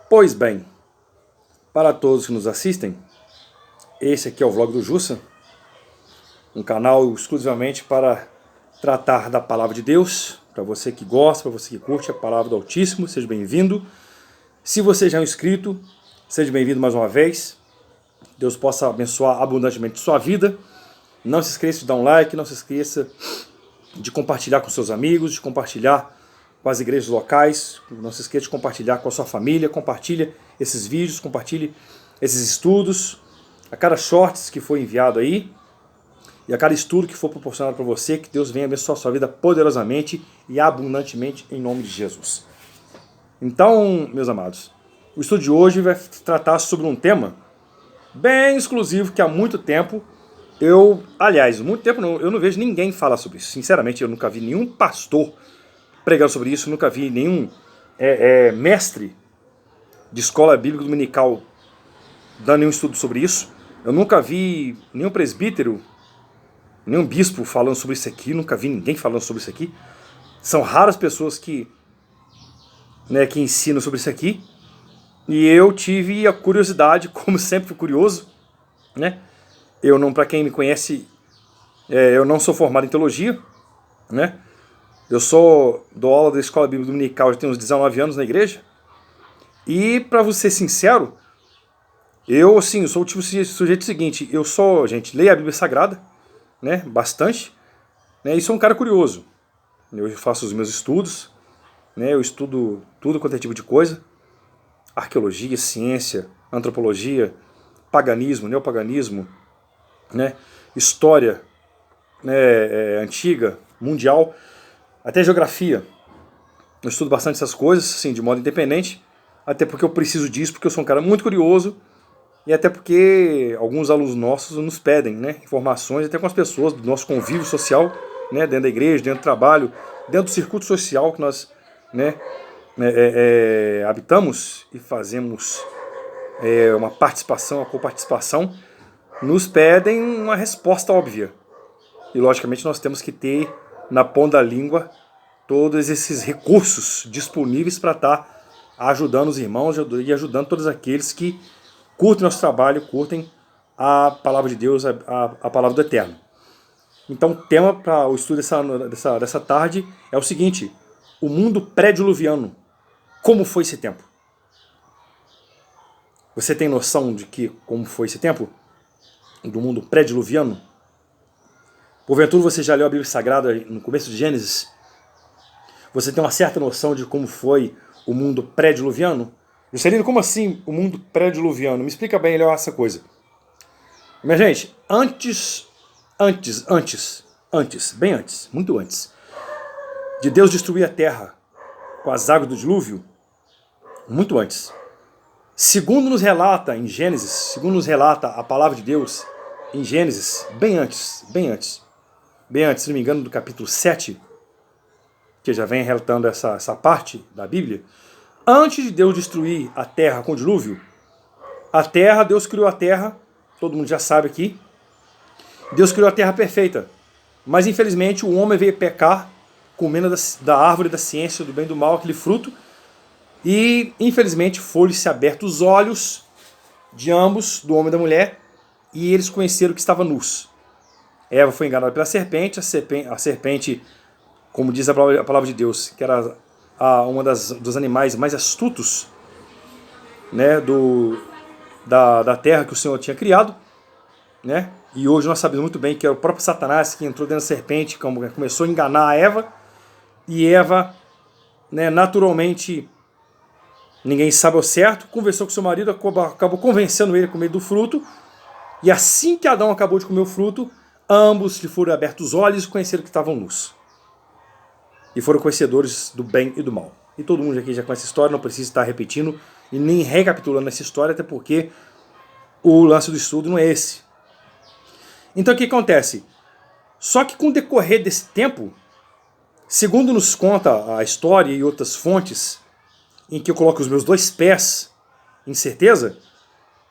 Pois bem, para todos que nos assistem, esse aqui é o vlog do Jussa, um canal exclusivamente para tratar da Palavra de Deus, para você que gosta, para você que curte a Palavra do Altíssimo, seja bem-vindo. Se você já é um inscrito, seja bem-vindo mais uma vez. Deus possa abençoar abundantemente sua vida. Não se esqueça de dar um like, não se esqueça de compartilhar com seus amigos, de compartilhar com as igrejas locais, não se esqueça de compartilhar com a sua família, compartilhe esses vídeos, compartilhe esses estudos, a cada shorts que foi enviado aí, e a cada estudo que for proporcionado para você, que Deus venha abençoar a sua vida poderosamente e abundantemente em nome de Jesus. Então, meus amados, o estudo de hoje vai tratar sobre um tema bem exclusivo que há muito tempo eu não vejo ninguém falar sobre isso. Sinceramente, eu nunca vi nenhum pastor pregando sobre isso, nunca vi nenhum mestre de escola bíblica dominical dando nenhum estudo sobre isso. Eu nunca vi nenhum presbítero, nenhum bispo falando sobre isso aqui, nunca vi ninguém falando sobre isso aqui. São raras pessoas que ensinam sobre isso aqui. E eu tive a curiosidade, como sempre fui curioso, né? Para quem me conhece, eu não sou formado em teologia, né? Eu dou aula da escola bíblica dominical, já tenho uns 19 anos na igreja. E, para você ser sincero, eu sou o tipo de sujeito seguinte, leio a Bíblia Sagrada, né, bastante, né, e sou um cara curioso. Eu faço os meus estudos, né, eu estudo tudo quanto é tipo de coisa, arqueologia, ciência, antropologia, paganismo, neopaganismo, né, história, né, antiga, mundial, até geografia. Eu estudo bastante essas coisas, assim, de modo independente, até porque eu preciso disso, porque eu sou um cara muito curioso, e até porque alguns alunos nossos nos pedem, né, informações, até com as pessoas do nosso convívio social, né, dentro da igreja, dentro do trabalho, dentro do circuito social que nós, né, habitamos e fazemos uma participação, uma coparticipação, nos pedem uma resposta óbvia. E logicamente nós temos que ter na ponta da língua todos esses recursos disponíveis para estar ajudando os irmãos e ajudando todos aqueles que curtem nosso trabalho, curtem a palavra de Deus, a palavra do Eterno. Então o tema para o estudo dessa tarde é o seguinte: o mundo pré-diluviano. Como foi esse tempo? Você tem noção de como foi esse tempo? Do mundo pré-diluviano? Porventura você já leu a Bíblia Sagrada no começo de Gênesis? Você tem uma certa noção de como foi o mundo pré-diluviano? Juscelino, como assim o mundo pré-diluviano? Me explica bem melhor essa coisa. Minha gente, bem antes, muito antes, de Deus destruir a terra com as águas do dilúvio, muito antes, segundo nos relata em Gênesis, segundo nos relata a palavra de Deus em Gênesis, bem antes, se não me engano, do capítulo 7, que já vem relatando essa parte da Bíblia, antes de Deus destruir a terra com o dilúvio, Deus criou a terra, todo mundo já sabe aqui, Deus criou a terra perfeita, mas infelizmente o homem veio pecar, comendo da árvore da ciência do bem e do mal, aquele fruto, e infelizmente foram-se abertos os olhos de ambos, do homem e da mulher, e eles conheceram que estava nus. Eva foi enganada pela serpente, a serpente, como diz a palavra de Deus, que era uma dos animais mais astutos, né, da terra que o Senhor tinha criado, né? E hoje nós sabemos muito bem que é o próprio Satanás que entrou dentro da serpente, começou a enganar a Eva, e Eva, né, naturalmente, ninguém sabe ao certo, conversou com seu marido, acabou convencendo ele a comer do fruto, e assim que Adão acabou de comer o fruto, ambos lhe foram abertos os olhos e conheceram que estavam nus. E foram conhecedores do bem e do mal. E todo mundo aqui já conhece essa história, não precisa estar repetindo e nem recapitulando essa história, até porque o lance do estudo não é esse. Então o que acontece? Só que com o decorrer desse tempo, segundo nos conta a história e outras fontes, em que eu coloco os meus dois pés em certeza,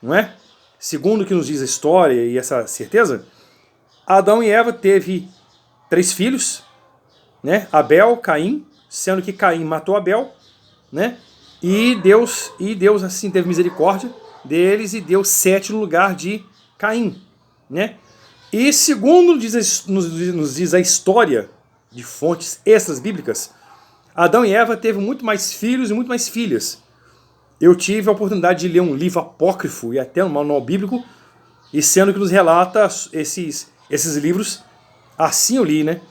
não é? Segundo o que nos diz a história e essa certeza, Adão e Eva teve 3 filhos, né? Abel, Caim, sendo que Caim matou Abel, né? Deus assim teve misericórdia deles e deu Sete no lugar de Caim, né? E segundo nos diz a história de fontes extras bíblicas, Adão e Eva teve muito mais filhos e muito mais filhas. Eu tive a oportunidade de ler um livro apócrifo e até um manual bíblico, e sendo que nos relata esses livros, assim eu li, né?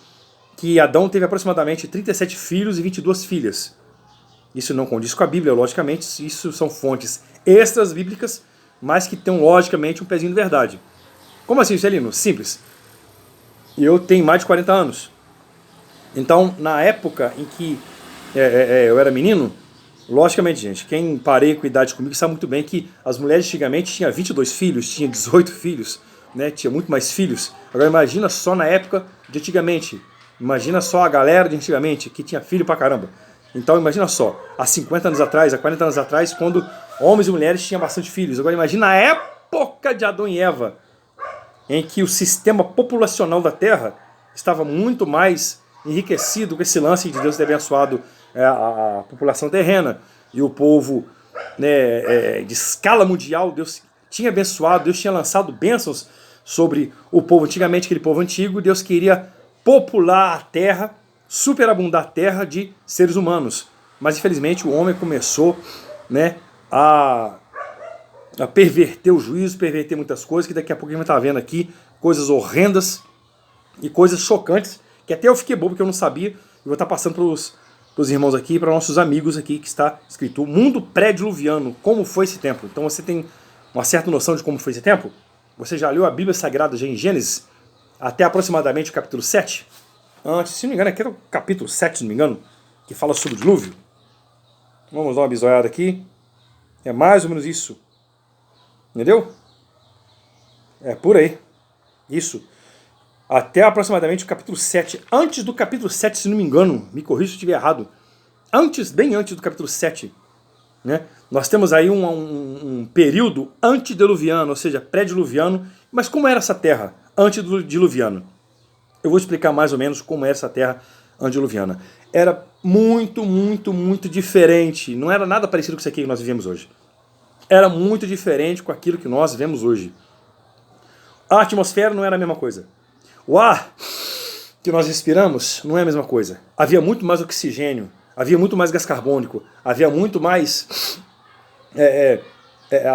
Que Adão teve aproximadamente 37 filhos e 22 filhas. Isso não condiz com a Bíblia, logicamente, isso são fontes extras bíblicas, mas que têm logicamente um pezinho de verdade. Como assim, Celino? Simples. Eu tenho mais de 40 anos. Então, na época em que eu era menino, logicamente, gente, quem parei com idade comigo sabe muito bem que as mulheres antigamente tinham 22 filhos, tinham 18 filhos, né? Tinha muito mais filhos. Agora imagina só na época de antigamente. Imagina só a galera de antigamente que tinha filho pra caramba. Então imagina só, há 50 anos atrás, há 40 anos atrás, quando homens e mulheres tinham bastante filhos. Agora imagina a época de Adão e Eva, em que o sistema populacional da Terra estava muito mais enriquecido com esse lance de Deus ter abençoado a população terrena e o povo, né, de escala mundial. Deus tinha abençoado, Deus tinha lançado bênçãos sobre o povo antigamente, aquele povo antigo. Deus queria popular a terra, superabundar a terra de seres humanos. Mas infelizmente o homem começou, né, a perverter o juízo, perverter muitas coisas, que daqui a pouco a gente vai estar vendo aqui coisas horrendas e coisas chocantes, que até eu fiquei bobo, que eu não sabia, e vou estar passando para os irmãos aqui, para nossos amigos aqui, que está escrito: o mundo pré-diluviano, como foi esse tempo? Então você tem uma certa noção de como foi esse tempo? Você já leu a Bíblia Sagrada já em Gênesis, até aproximadamente o capítulo 7? Antes, se não me engano, aqui era o capítulo 7, se não me engano, que fala sobre o dilúvio. Vamos dar uma bisoiada aqui. É mais ou menos isso. Entendeu? É por aí. Isso. Até aproximadamente o capítulo 7. Antes do capítulo 7, se não me engano, me corrija se eu estiver errado. Bem antes do capítulo 7, né? Nós temos aí um período antediluviano, ou seja, pré-diluviano. Mas como era essa terra antediluviana? Eu vou explicar mais ou menos como era essa terra antediluviana. Era muito, muito, muito diferente. Não era nada parecido com isso aqui que nós vivemos hoje. Era muito diferente com aquilo que nós vemos hoje. A atmosfera não era a mesma coisa. O ar que nós respiramos não é a mesma coisa. Havia muito mais oxigênio, havia muito mais gás carbônico, havia muito mais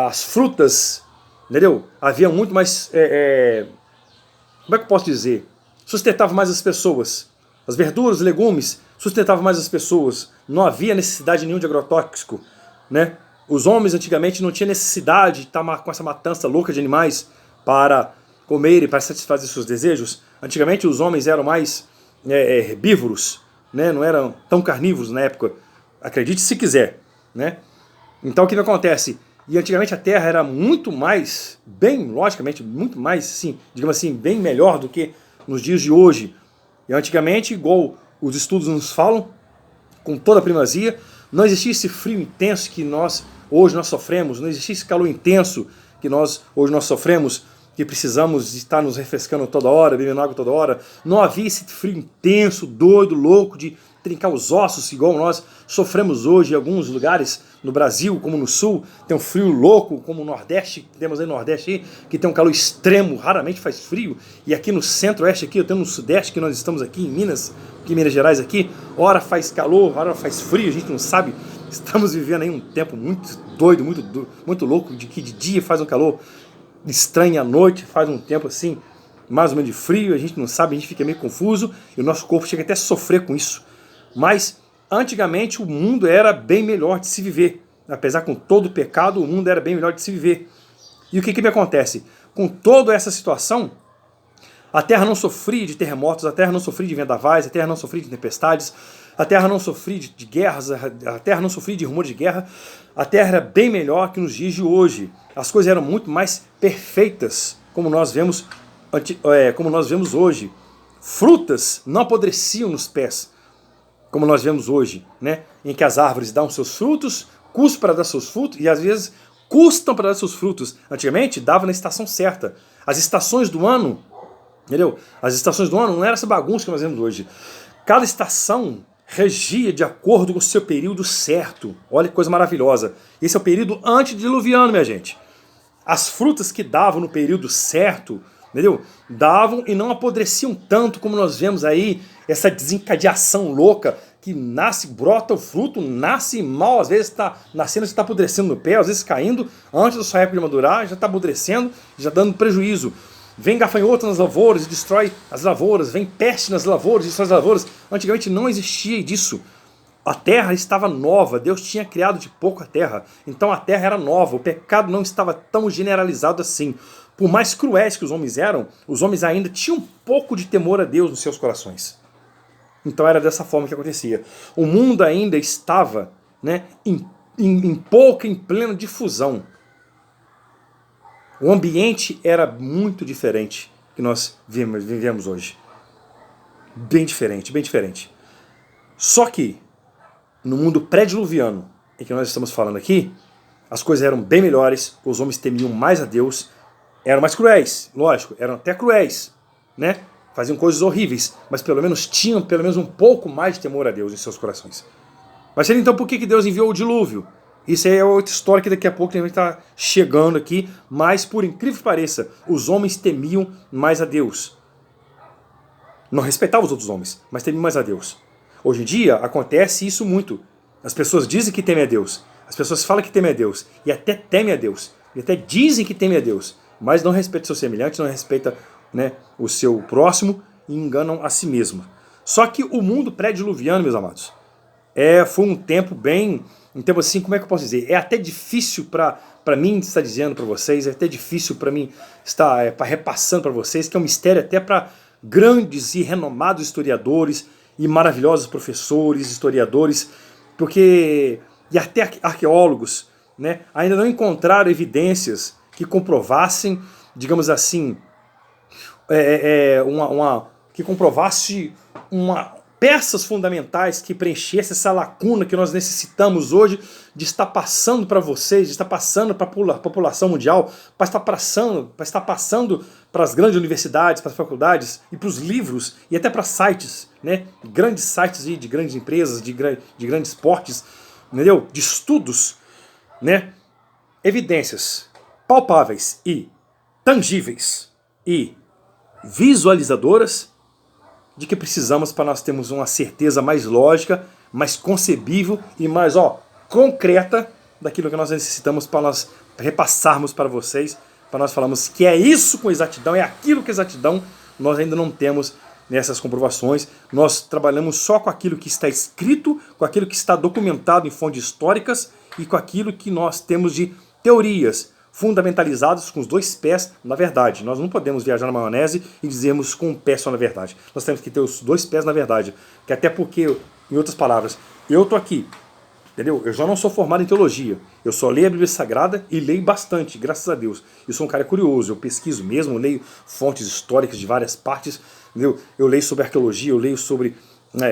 as frutas, entendeu? Havia muito mais, como é que eu posso dizer? Sustentava mais as pessoas. As verduras, legumes sustentavam mais as pessoas. Não havia necessidade nenhuma de agrotóxico, né? Os homens antigamente não tinham necessidade de estar com essa matança louca de animais para comerem, para satisfazer seus desejos. Antigamente os homens eram mais herbívoros, né? Não eram tão carnívoros na época. Acredite se quiser, né? Então o que acontece? E antigamente a Terra era muito mais, bem, logicamente, muito mais, assim, digamos assim, bem melhor do que nos dias de hoje. E antigamente, igual os estudos nos falam, com toda a primazia, não existia esse frio intenso que hoje nós sofremos, não existia esse calor intenso que hoje nós sofremos, que precisamos estar nos refrescando toda hora, bebendo água toda hora. Não havia esse frio intenso, doido, louco, de trincar os ossos, igual nós sofremos hoje em alguns lugares no Brasil, como no Sul. Tem um frio louco, como no Nordeste, temos aí no Nordeste aí, que tem um calor extremo, raramente faz frio. E aqui no Centro-Oeste, aqui, eu tenho no Sudeste, que nós estamos aqui em Minas Gerais aqui, hora faz calor, hora faz frio, a gente não sabe. Estamos vivendo aí um tempo muito doido, muito louco, de que de dia faz um calor estranho, à noite faz um tempo assim, mais ou menos de frio, a gente não sabe, a gente fica meio confuso, e o nosso corpo chega até a sofrer com isso. Mas, antigamente, o mundo era bem melhor de se viver. Apesar com todo o pecado, o mundo era bem melhor de se viver. E o que me acontece? Com toda essa situação, a Terra não sofria de terremotos, a Terra não sofria de vendavais, a Terra não sofria de tempestades, a Terra não sofria de guerras, a Terra não sofria de rumores de guerra. A Terra era bem melhor que nos dias de hoje. As coisas eram muito mais perfeitas, como nós vemos hoje. Frutas não apodreciam nos pés, como nós vemos hoje, né? Em que as árvores dão seus frutos, custam para dar seus frutos, e às vezes custam para dar seus frutos. Antigamente dava na estação certa. As estações do ano, entendeu? As estações do ano não era essa bagunça que nós vemos hoje. Cada estação regia de acordo com o seu período certo. Olha que coisa maravilhosa. Esse é o período antediluviano, minha gente. As frutas que davam no período certo, entendeu? Davam e não apodreciam tanto como nós vemos aí, essa desencadeação louca que nasce, brota o fruto, nasce mal, às vezes está nascendo, está apodrecendo no pé, às vezes caindo, antes da sua época de madurar, já está apodrecendo, já dando prejuízo. Vem gafanhoto nas lavouras e destrói as lavouras, vem peste nas lavouras e destrói as lavouras. Antigamente não existia disso. A terra estava nova, Deus tinha criado de pouco a terra, então a terra era nova, o pecado não estava tão generalizado assim. Por mais cruéis que os homens eram, os homens ainda tinham um pouco de temor a Deus nos seus corações. Então era dessa forma que acontecia. O mundo ainda estava, né, em plena difusão. O ambiente era muito diferente que nós vivemos hoje. Bem diferente, bem diferente. Só que, no mundo pré-diluviano, em que nós estamos falando aqui, as coisas eram bem melhores, os homens temiam mais a Deus, eram mais cruéis, lógico, eram até cruéis, né? Faziam coisas horríveis, mas pelo menos tinham um pouco mais de temor a Deus em seus corações. Mas então por que Deus enviou o dilúvio? Isso aí é outra história que daqui a pouco a gente está chegando aqui, mas por incrível que pareça, os homens temiam mais a Deus. Não respeitavam os outros homens, mas temiam mais a Deus. Hoje em dia acontece isso muito. As pessoas dizem que temem a Deus, as pessoas falam que temem a Deus, e até temem a Deus, e até dizem que temem a Deus, mas não respeitam o seu semelhante, não respeitam, né, o seu próximo e enganam a si mesmo. Só que o mundo pré-diluviano, meus amados, foi um tempo assim, como é que eu posso dizer? É até difícil para mim estar dizendo para vocês, é até difícil para mim estar repassando para vocês, que é um mistério até para grandes e renomados historiadores e maravilhosos professores, historiadores, porque e até arqueólogos, né, ainda não encontraram evidências que comprovassem, digamos assim, que comprovasse peças fundamentais que preenchesse essa lacuna que nós necessitamos hoje de estar passando para vocês, de estar passando para a população mundial, para estar passando para as grandes universidades, para as faculdades e para os livros e até para sites, né? Grandes sites de grandes empresas, de grandes portes, entendeu? De estudos, né? Evidências palpáveis e tangíveis e visualizadoras de que precisamos para nós termos uma certeza mais lógica, mais concebível e mais concreta daquilo que nós necessitamos para nós repassarmos para vocês, para nós falarmos que é isso com exatidão, é aquilo com exatidão. Nós ainda não temos nessas comprovações, nós trabalhamos só com aquilo que está escrito, com aquilo que está documentado em fontes históricas e com aquilo que nós temos de teorias fundamentalizados com os dois pés na verdade. Nós não podemos viajar na maionese e dizermos com um pé só na verdade. Nós temos que ter os dois pés na verdade. Que até porque, em outras palavras, eu estou aqui, entendeu? Eu já não sou formado em teologia. Eu só leio a Bíblia Sagrada e leio bastante, graças a Deus. Eu sou um cara curioso, eu pesquiso mesmo, eu leio fontes históricas de várias partes, entendeu? Eu leio sobre arqueologia, eu leio sobre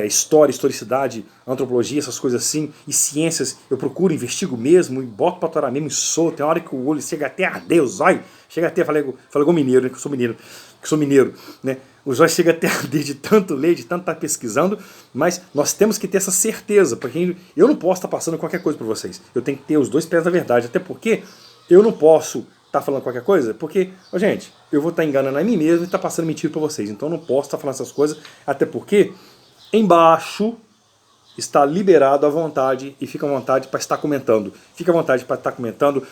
história, historicidade, antropologia, essas coisas assim, e ciências, eu procuro, investigo mesmo, e boto pra torar mesmo, e sou, tem hora que o olho chega até a arder, o zóio, chega até, falei igual mineiro, né, que eu sou mineiro, né, o zóio chega até a arder de tanto ler, de tanto estar pesquisando, mas nós temos que ter essa certeza, porque eu não posso estar passando qualquer coisa para vocês, eu tenho que ter os dois pés na verdade, até porque eu não posso estar falando qualquer coisa, porque, gente, eu vou estar enganando a mim mesmo e estar passando mentira para vocês, então eu não posso estar falando essas coisas, até porque embaixo está liberado à vontade e fica à vontade para estar comentando. Fica à vontade para estar comentando.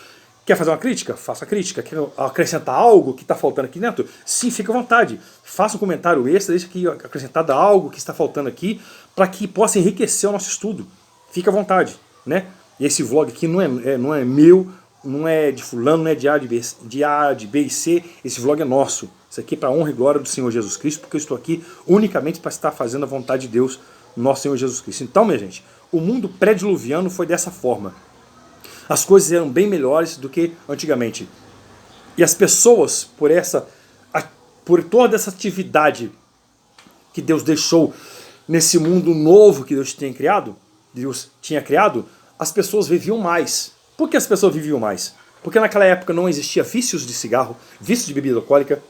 Quer fazer uma crítica? Faça a crítica. Quer acrescentar algo que está faltando aqui dentro? Sim, fica à vontade. Faça um comentário extra, deixa aqui acrescentado algo que está faltando aqui para que possa enriquecer o nosso estudo. Fica à vontade, né? E esse vlog aqui não é meu, não é de fulano, não é de A, de B e C. Esse vlog é nosso. Isso aqui é para a honra e glória do Senhor Jesus Cristo, porque eu estou aqui unicamente para estar fazendo a vontade de Deus, nosso Senhor Jesus Cristo. Então, minha gente, o mundo pré-diluviano foi dessa forma. As coisas eram bem melhores do que antigamente. E as pessoas, por toda essa atividade que Deus deixou nesse mundo novo que Deus tinha criado, as pessoas viviam mais. Por que as pessoas viviam mais? Porque naquela época não existia vícios de cigarro, vícios de bebida alcoólica,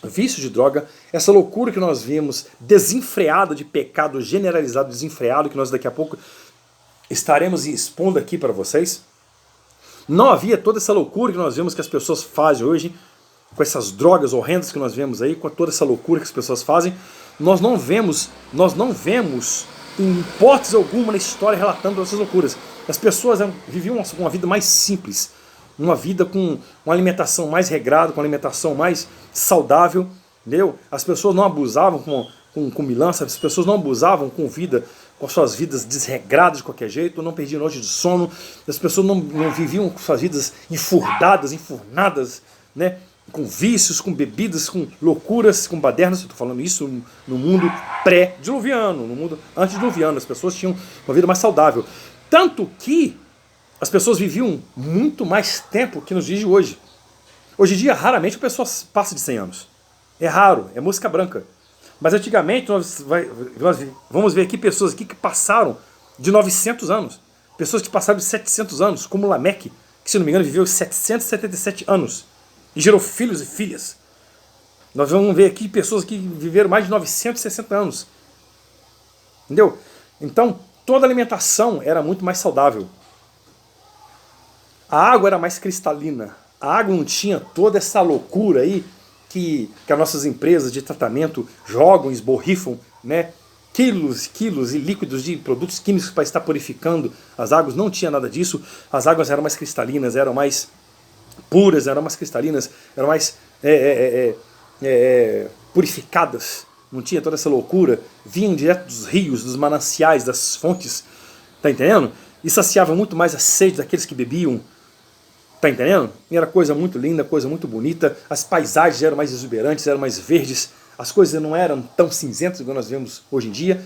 vício de droga, essa loucura que nós vimos desenfreada de pecado generalizado, desenfreado, que nós daqui a pouco estaremos expondo aqui para vocês. Não havia toda essa loucura que nós vemos que as pessoas fazem hoje, com essas drogas horrendas que nós vemos aí, com toda essa loucura que as pessoas fazem. Nós não vemos em hipótese alguma na história relatando essas loucuras. As pessoas viviam uma vida mais simples, uma vida com uma alimentação mais regrada, com uma alimentação mais saudável, entendeu? As pessoas não abusavam com milança, as pessoas não abusavam com suas vidas desregradas de qualquer jeito, não perdiam noite de sono, as pessoas não viviam com suas vidas enfurnadas, né? Com vícios, com bebidas, com loucuras, com badernas. Eu estou falando isso no mundo pré-diluviano, no mundo antediluviano. As pessoas tinham uma vida mais saudável. Tanto que as pessoas viviam muito mais tempo que nos dias de hoje. Hoje em dia, raramente a pessoa passa de 100 anos. É raro, é música branca. Mas antigamente, nós vamos ver aqui pessoas aqui que passaram de 900 anos. Pessoas que passaram de 700 anos, como Lameque, que se não me engano viveu 777 anos. E gerou filhos e filhas. Nós vamos ver aqui pessoas que viveram mais de 960 anos. Entendeu? Então, toda a alimentação era muito mais saudável. A água era mais cristalina. A água não tinha toda essa loucura aí que as nossas empresas de tratamento jogam, esborrifam, né? Quilos e quilos e líquidos de produtos químicos para estar purificando as águas. Não tinha nada disso. As águas eram mais cristalinas, eram mais puras, eram mais cristalinas, eram mais purificadas. Não tinha toda essa loucura. Vinham direto dos rios, dos mananciais, das fontes. Tá entendendo? E saciava muito mais a sede daqueles que bebiam. Tá entendendo? E era coisa muito linda, coisa muito bonita. As paisagens eram mais exuberantes, eram mais verdes. As coisas não eram tão cinzentas como nós vemos hoje em dia.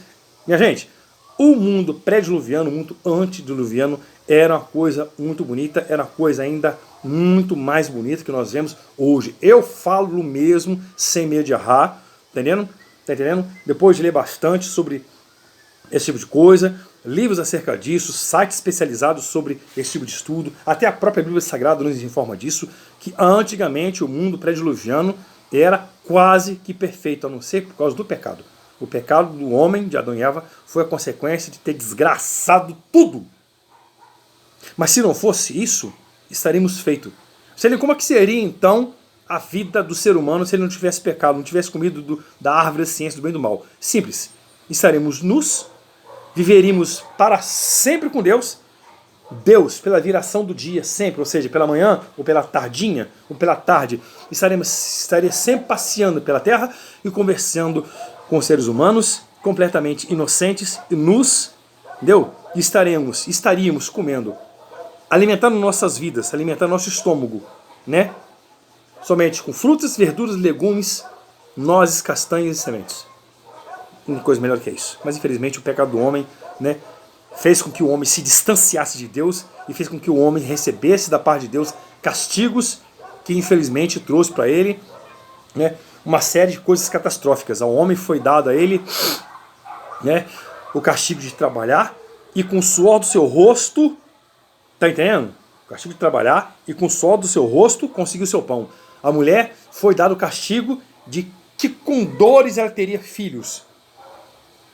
Minha gente, o mundo pré-diluviano, o mundo antediluviano era uma coisa muito bonita, era uma coisa ainda muito mais bonita que nós vemos hoje. Eu falo mesmo sem medo de errar, entendendo? Tá entendendo? Depois de ler bastante sobre esse tipo de coisa, livros acerca disso, sites especializados sobre esse tipo de estudo, até a própria Bíblia Sagrada nos informa disso, que antigamente o mundo pré-diluviano era quase que perfeito, a não ser por causa do pecado. O pecado do homem, de Adão e Eva, foi a consequência de ter desgraçado tudo. Mas se não fosse isso, estaríamos feitos. Como é que seria então a vida do ser humano se ele não tivesse pecado, não tivesse comido da árvore da ciência do bem e do mal? Simples. Estaremos nus, viveríamos para sempre com Deus. Deus, pela viração do dia, sempre, ou seja, pela manhã, ou pela tardinha, ou pela tarde, estaria sempre passeando pela terra e conversando com os seres humanos, completamente inocentes e nus, entendeu? E estaríamos comendo, alimentando nossas vidas, alimentando nosso estômago, né? Somente com frutas, verduras, legumes, nozes, castanhas e sementes. Não tem coisa melhor que isso. Mas infelizmente o pecado do homem, né, fez com que o homem se distanciasse de Deus e fez com que o homem recebesse da parte de Deus castigos que infelizmente trouxe para ele, né, uma série de coisas catastróficas. Ao homem foi dado a ele, né, o castigo de trabalhar e com o suor do seu rosto, tá entendendo? O castigo de trabalhar e com o suor do seu rosto conseguir o seu pão. A mulher foi dado o castigo de que com dores ela teria filhos.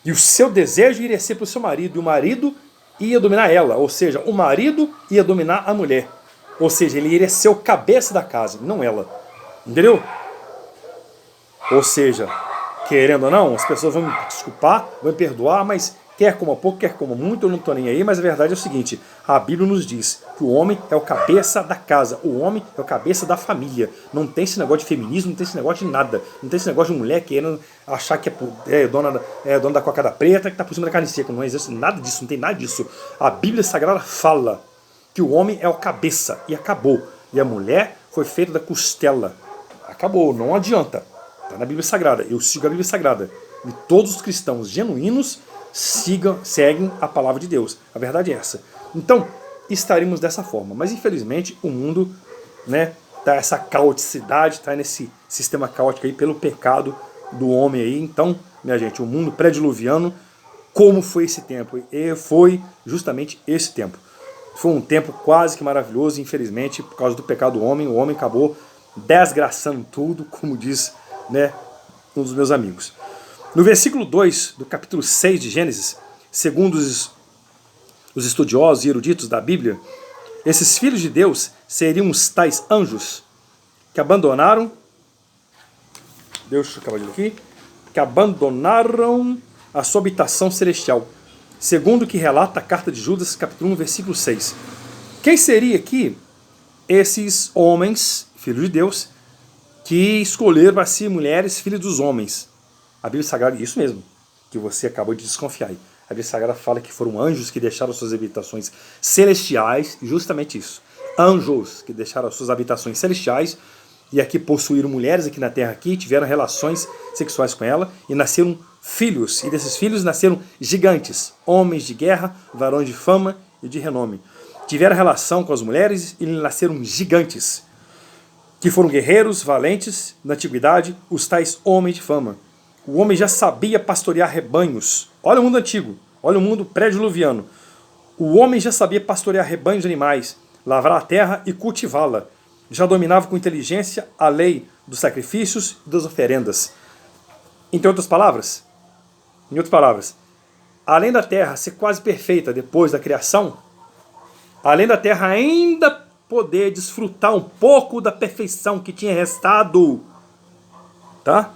E o seu desejo iria ser para o seu marido, e o marido ia dominar ela, ou seja, o marido ia dominar a mulher. Ou seja, ele iria ser o cabeça da casa, não ela. Entendeu? Ou seja, querendo ou não, as pessoas vão me desculpar, vão me perdoar, mas quer coma pouco, quer coma muito, eu não estou nem aí, mas a verdade é o seguinte, a Bíblia nos diz que o homem é o cabeça da casa, o homem é o cabeça da família. Não tem esse negócio de feminismo, não tem esse negócio de nada, não tem esse negócio de mulher querendo achar que é dona da cocada preta, que está por cima da carne seca. Não existe nada disso, não tem nada disso. A Bíblia Sagrada fala que o homem é o cabeça, e acabou. E a mulher foi feita da costela. Acabou, não adianta. Está na Bíblia Sagrada, eu sigo a Bíblia Sagrada. E todos os cristãos genuínos seguem a palavra de Deus. A verdade é essa. Então, estaríamos dessa forma. Mas, infelizmente, o mundo, né, tá essa caoticidade, tá nesse sistema caótico aí pelo pecado do homem aí. Então, minha gente, o mundo pré-diluviano, como foi esse tempo? E foi justamente esse tempo. Foi um tempo quase que maravilhoso, infelizmente, por causa do pecado do homem. O homem acabou desgraçando tudo, como diz né, um dos meus amigos. No versículo 2 do capítulo 6 de Gênesis, segundo os estudiosos e eruditos da Bíblia, esses filhos de Deus seriam os tais anjos que abandonaram, deixa eu acabar de ler aqui, que abandonaram a sua habitação celestial, segundo o que relata a carta de Judas, capítulo 1, versículo 6. Quem seria aqui esses homens, filhos de Deus, que escolheram para si mulheres, filhos dos homens? A Bíblia Sagrada, isso mesmo, que você acabou de desconfiar aí. A Bíblia Sagrada fala que foram anjos que deixaram suas habitações celestiais, justamente isso. Anjos que deixaram suas habitações celestiais e aqui possuíram mulheres aqui na terra, aqui, tiveram relações sexuais com ela e nasceram filhos. E desses filhos nasceram gigantes, homens de guerra, varões de fama e de renome. Tiveram relação com as mulheres e nasceram gigantes, que foram guerreiros, valentes, na antiguidade, os tais homens de fama. O homem já sabia pastorear rebanhos. Olha o mundo antigo, olha o mundo pré-diluviano. O homem já sabia pastorear rebanhos de animais, lavrar a terra e cultivá-la. Já dominava com inteligência a lei dos sacrifícios e das oferendas. Em outras palavras, além da terra ser quase perfeita depois da criação, além da terra ainda poder desfrutar um pouco da perfeição que tinha restado, tá?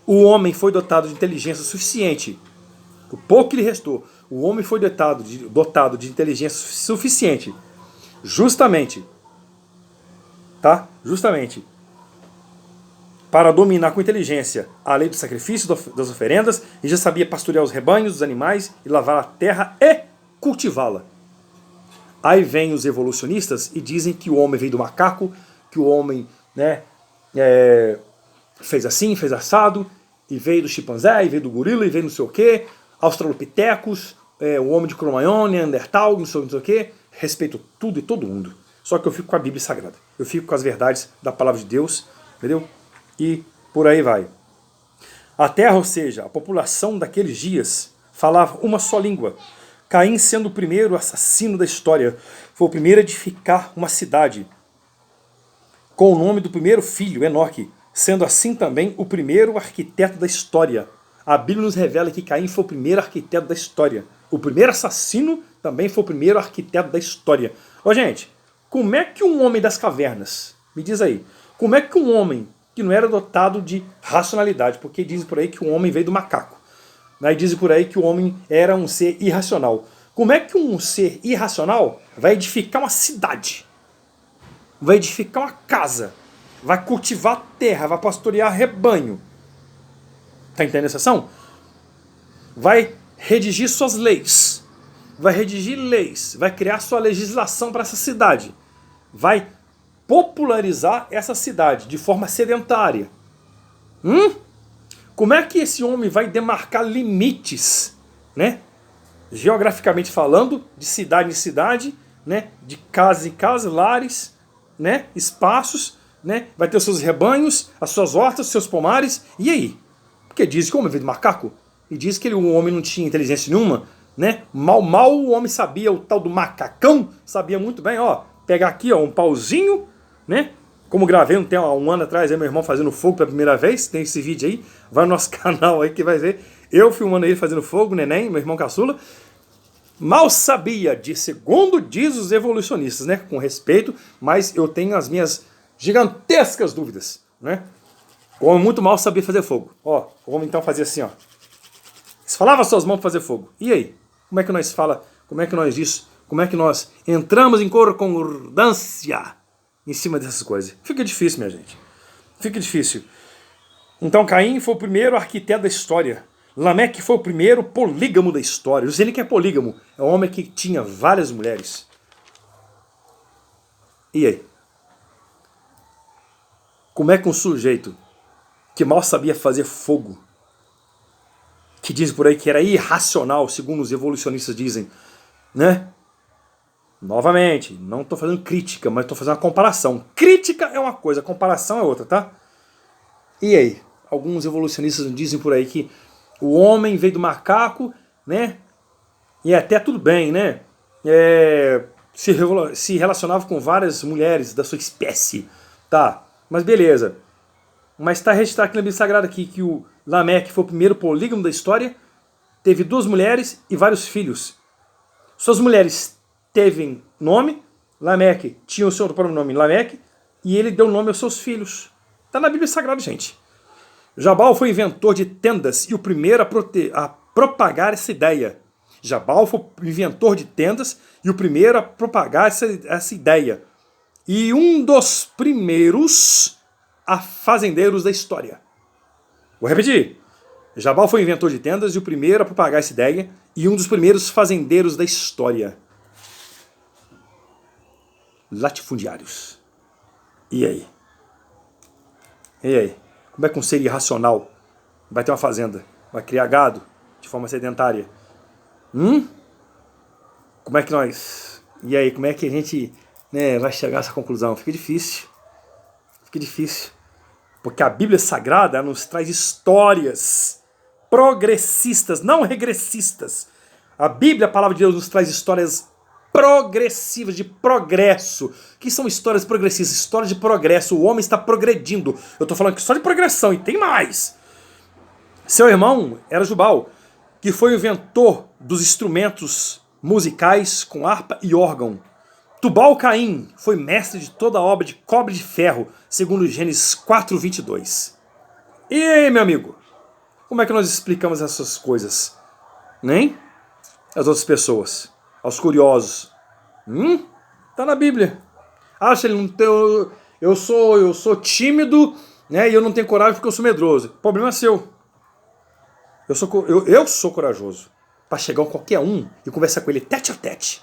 O homem foi dotado de inteligência suficiente. O pouco que lhe restou, o homem foi dotado de inteligência suficiente, justamente para dominar com inteligência a lei do sacrifício, das oferendas, e já sabia pastorear os rebanhos, os animais, e lavar a terra e cultivá-la. Aí vem os evolucionistas e dizem que o homem veio do macaco, que o homem, né, fez assim, fez assado, e veio do chimpanzé, e veio do gorila, e veio não sei o quê, australopithecus, o homem de Cro-Magnon, Neandertal, não sei o quê. Respeito tudo e todo mundo. Só que eu fico com a Bíblia Sagrada. Eu fico com as verdades da palavra de Deus, entendeu? E por aí vai. A terra, ou seja, a população daqueles dias, falava uma só língua. Caim, sendo o primeiro assassino da história, foi o primeiro a edificar uma cidade com o nome do primeiro filho, Enoque, sendo assim também o primeiro arquiteto da história. A Bíblia nos revela que Caim foi o primeiro arquiteto da história. O primeiro assassino também foi o primeiro arquiteto da história. Ô gente, como é que um homem das cavernas, me diz aí, como é que um homem que não era dotado de racionalidade, porque dizem por aí que o homem veio do macaco, aí dizem por aí que o homem era um ser irracional. Como é que um ser irracional vai edificar uma cidade, vai edificar uma casa, vai cultivar terra, vai pastorear rebanho? Tá entendendo essa ação? Vai redigir suas leis, vai redigir leis, vai criar sua legislação para essa cidade, vai popularizar essa cidade de forma sedentária. Como é que esse homem vai demarcar limites, né? Geograficamente falando, de cidade em cidade, né? De casa em casa, lares, né? Espaços, né? Vai ter os seus rebanhos, as suas hortas, os seus pomares, e aí? Porque diz que o homem veio do macaco, e diz que o homem não tinha inteligência nenhuma, né? Mal o homem sabia, o tal do macacão, sabia muito bem, ó, pegar aqui, ó, um pauzinho, né? Como gravei um ano atrás, aí meu irmão fazendo fogo pela primeira vez, tem esse vídeo aí, vai no nosso canal aí que vai ver, eu filmando ele fazendo fogo, neném, meu irmão caçula. Mal sabia, segundo diz os evolucionistas, né? Com respeito, mas eu tenho as minhas gigantescas dúvidas, né? O homem muito mal sabia fazer fogo. Ó, o homem então fazia assim, ó. Esfalava suas mãos para fazer fogo. E aí? Como é que nós fala? Como é que nós entramos em concordância em cima dessas coisas? Fica difícil, minha gente. Fica difícil. Então Caim foi o primeiro arquiteto da história. Lameque foi o primeiro polígamo da história. Eu sei nem que é polígamo. É um homem que tinha várias mulheres. E aí? Como é que um sujeito que mal sabia fazer fogo, que dizem por aí que era irracional, segundo os evolucionistas dizem, né? Novamente, não estou fazendo crítica, mas estou fazendo uma comparação. Crítica é uma coisa, comparação é outra, tá? E aí? Alguns evolucionistas dizem por aí que o homem veio do macaco, né? E até tudo bem, né? Se relacionava com várias mulheres da sua espécie, tá? Mas beleza. Mas está registrado aqui na Bíblia Sagrada aqui que o Lameque foi o primeiro polígamo da história, teve 2 mulheres e vários filhos. Suas mulheres teve nome, Lameque tinha o seu próprio nome, Lameque, e ele deu nome aos seus filhos. Está na Bíblia Sagrada, gente. Jabal foi inventor de tendas e o primeiro a propagar essa ideia. Jabal foi o inventor de tendas e o primeiro a propagar essa ideia. E um dos primeiros fazendeiros da história. Vou repetir. Jabal foi inventor de tendas e o primeiro a propagar essa ideia e um dos primeiros fazendeiros da história. Latifundiários. E aí? E aí? Como é que um ser irracional vai ter uma fazenda? Vai criar gado de forma sedentária? Como é que nós... E aí, como é que a gente vai chegar a essa conclusão? Fica difícil. Fica difícil. Porque a Bíblia Sagrada nos traz histórias progressistas, não regressistas. A Bíblia, a palavra de Deus, nos traz histórias progressivas, de progresso. Que são histórias progressistas? Histórias de progresso. O homem está progredindo. Eu estou falando que só de progressão, e tem mais. Seu irmão era Jubal, que foi o inventor dos instrumentos musicais com harpa e órgão. Tubal-Caim foi mestre de toda a obra de cobre de ferro, segundo Gênesis 4:22. E aí, meu amigo? Como é que nós explicamos essas coisas? Nem as outras pessoas, aos curiosos. Tá na Bíblia. Acha ele não tem, eu sou tímido, né? E eu não tenho coragem porque eu sou medroso. O problema é seu. Eu sou corajoso para chegar com qualquer um e conversar com ele tete a tete.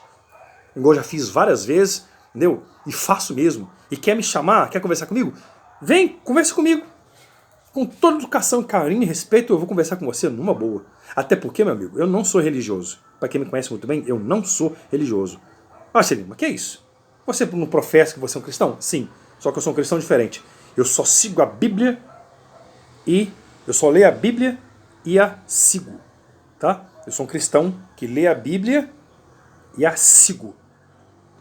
Igual eu já fiz várias vezes, entendeu? E faço mesmo. E quer me chamar, quer conversar comigo? Vem, conversa comigo. Com toda educação, carinho e respeito, eu vou conversar com você numa boa. Até porque, meu amigo, eu não sou religioso. Para quem me conhece muito bem, eu não sou religioso. Ah, Celima, que é isso? Você não professa que você é um cristão? Sim, só que eu sou um cristão diferente. Eu só sigo a Bíblia e eu só leio a Bíblia e a sigo, tá? Eu sou um cristão que lê a Bíblia e a sigo.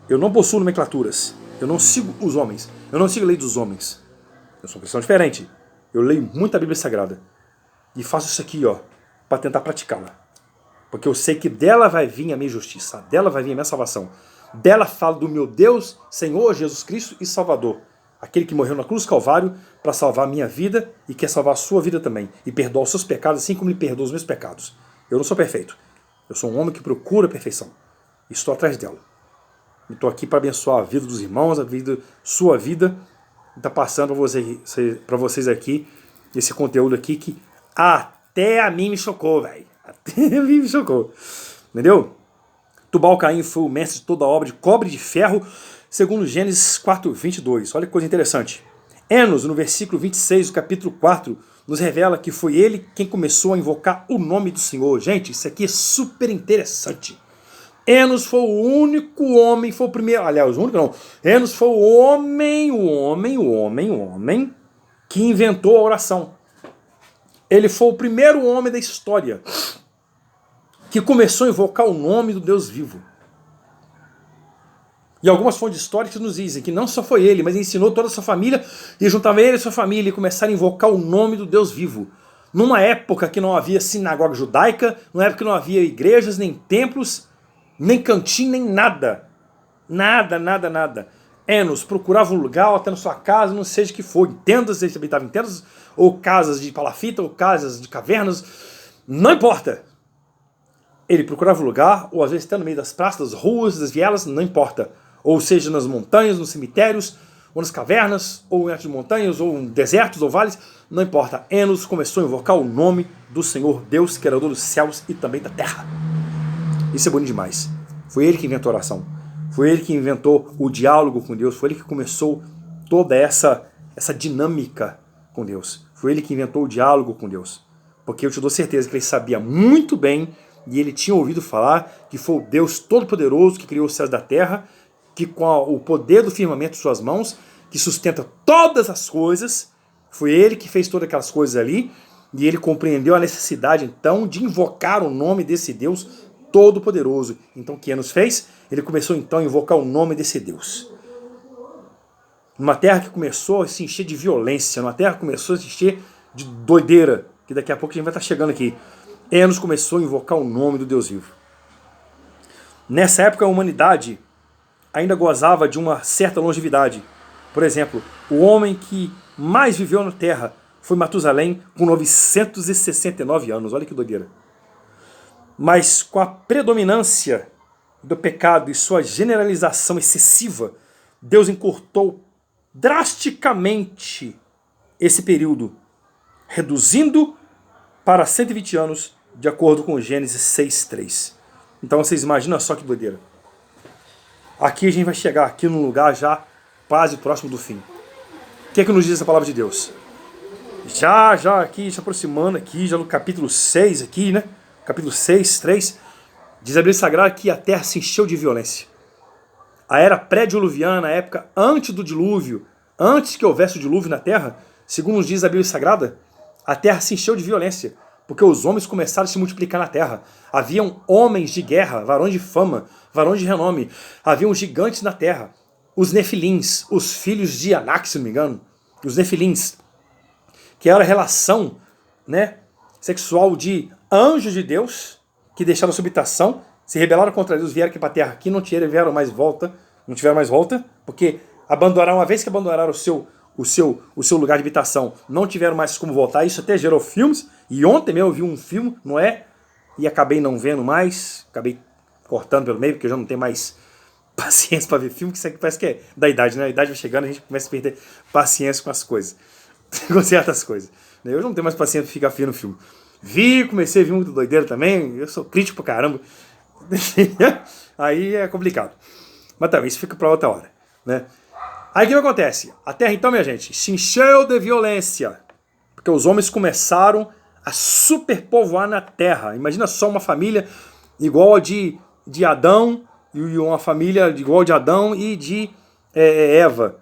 Eu não possuo nomenclaturas. Eu não sigo os homens. Eu não sigo a lei dos homens. Eu sou um cristão diferente. Eu leio muito a Bíblia Sagrada. E faço isso aqui, ó, para tentar praticá-la. Porque eu sei que dela vai vir a minha justiça. Dela vai vir a minha salvação. Dela fala do meu Deus, Senhor Jesus Cristo e Salvador. Aquele que morreu na cruz do Calvário para salvar a minha vida e quer salvar a sua vida também. E perdoa os seus pecados assim como ele perdoa os meus pecados. Eu não sou perfeito. Eu sou um homem que procura a perfeição. E estou atrás dela. Estou aqui para abençoar a vida dos irmãos, sua vida. E está passando para vocês aqui esse conteúdo aqui que até a mim me chocou, velho. Até a mim me chocou. Entendeu? Tubal-Caim foi o mestre de toda a obra de cobre e de ferro, segundo Gênesis 4:22. Olha que coisa interessante. Enos, no versículo 26 do capítulo 4, nos revela que foi ele quem começou a invocar o nome do Senhor. Gente, isso aqui é super interessante. Enos foi o único homem, foi o primeiro, aliás, o único não. Enos foi o homem que inventou a oração. Ele foi o primeiro homem da história que começou a invocar o nome do Deus vivo. E algumas fontes históricas nos dizem que não só foi ele, mas ensinou toda a sua família, e juntava ele e sua família e começaram a invocar o nome do Deus vivo. Numa época que não havia sinagoga judaica, numa época que não havia igrejas, nem templos, nem cantinho, nem nada. Nada. Enos procurava um lugar, até na sua casa, não seja que for, em tendas, ele habitava em tendas, ou casas de palafita, ou casas de cavernas, não importa. Ele procurava um lugar, ou às vezes até no meio das praças, das ruas, das vielas, não importa. Ou seja, nas montanhas, nos cemitérios, ou nas cavernas, ou entre montanhas, ou em desertos, ou vales, não importa. Enos começou a invocar o nome do Senhor Deus, Criador dos céus e também da terra. Isso é bonito demais. Foi ele que inventou a oração. Foi ele que inventou o diálogo com Deus. Foi ele que começou toda essa dinâmica com Deus. Foi ele que inventou o diálogo com Deus. Porque eu te dou certeza que ele sabia muito bem, e ele tinha ouvido falar, que foi o Deus Todo-Poderoso que criou os céus da terra, que com o poder do firmamento de suas mãos, que sustenta todas as coisas, foi ele que fez todas aquelas coisas ali, e ele compreendeu a necessidade então de invocar o nome desse Deus Todo-Poderoso. Então o que Enos fez? Ele começou então a invocar o nome desse Deus. numa terra que começou a se encher de violência, numa terra que começou a se encher de doideira, que daqui a pouco a gente vai estar chegando aqui. Enos começou a invocar o nome do Deus vivo. Nessa época a humanidade ainda gozava de uma certa longevidade. Por exemplo, o homem que mais viveu na Terra foi Matusalém, com 969 anos. Olha que doideira. Mas com a predominância do pecado e sua generalização excessiva, Deus encurtou drasticamente esse período, reduzindo para 120 anos, de acordo com Gênesis 6:3. Então vocês imaginam só que doideira. Aqui a gente vai chegar aqui num lugar já quase próximo do fim. O que é que nos diz essa palavra de Deus? Já aqui, se aproximando aqui, já no capítulo 6 aqui, né? Capítulo 6:3, diz a Bíblia Sagrada que a terra se encheu de violência. A era pré-diluviana, a época antes do dilúvio, antes que houvesse o dilúvio na terra, segundo nos diz a Bíblia Sagrada, a terra se encheu de violência, porque os homens começaram a se multiplicar na terra. Haviam homens de guerra, varões de fama, varões de renome. Haviam gigantes na terra. Os nefilins, os filhos de Anak, se não me engano. Os nefilins, que era a relação, né, sexual de anjos de Deus, que deixaram sua habitação, se rebelaram contra Deus, vieram aqui para a terra, aqui não tiveram mais volta, porque abandonaram, uma vez que abandonaram o seu lugar de habitação, não tiveram mais como voltar. Isso até gerou filmes, e ontem mesmo eu vi um filme, Noé, e acabei não vendo mais, acabei cortando pelo meio, porque eu já não tenho mais paciência para ver filme, que isso aqui parece que é da idade, né? A idade vai chegando, a gente começa a perder paciência com as coisas, com certas coisas. Eu não tenho mais paciência para ficar vendo filme. Comecei a ver muito doideira também, eu sou crítico pra caramba. Aí é complicado. Mas também isso fica para outra hora, né? Aí o que acontece? A terra então, minha gente, se encheu de violência, porque os homens começaram a superpovoar na terra. Imagina só uma família igual a de Adão, e uma família igual a de Adão e de Eva,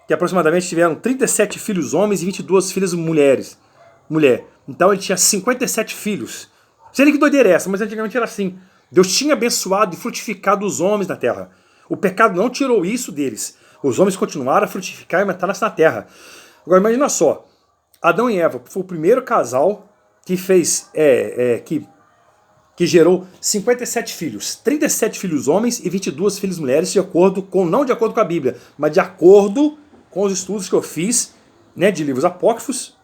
que aproximadamente tiveram 37 filhos homens e 22 filhas mulher. Então ele tinha 57 filhos. Não sei nem que doideira é essa, mas antigamente era assim. Deus tinha abençoado e frutificado os homens na terra. O pecado não tirou isso deles. Os homens continuaram a frutificar e aumentar na terra. Agora imagina só, Adão e Eva foi o primeiro casal que fez, que gerou 57 filhos, 37 filhos homens e 22 filhas mulheres, não de acordo com a Bíblia, mas de acordo com os estudos que eu fiz, né, de livros apócrifos,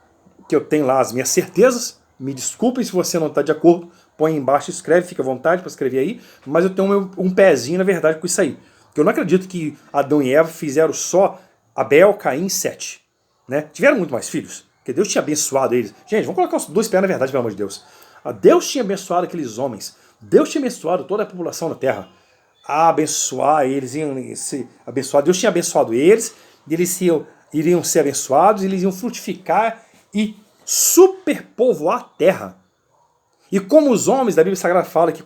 que eu tenho lá as minhas certezas. Me desculpem se você não está de acordo, põe aí embaixo, escreve, fica à vontade para escrever aí, mas eu tenho um pezinho, na verdade, com isso aí. Eu não acredito que Adão e Eva fizeram só Abel, Caim e Sete. Né? Tiveram muito mais filhos, porque Deus tinha abençoado eles. Gente, vamos colocar os dois pés na verdade, pelo amor de Deus. Deus tinha abençoado aqueles homens. Deus tinha abençoado toda a população da terra. Abençoar eles, iam ser abençoados. Deus tinha abençoado eles, e eles iriam ser abençoados, eles iam frutificar e superpovoar a terra. E como os homens da Bíblia Sagrada falam que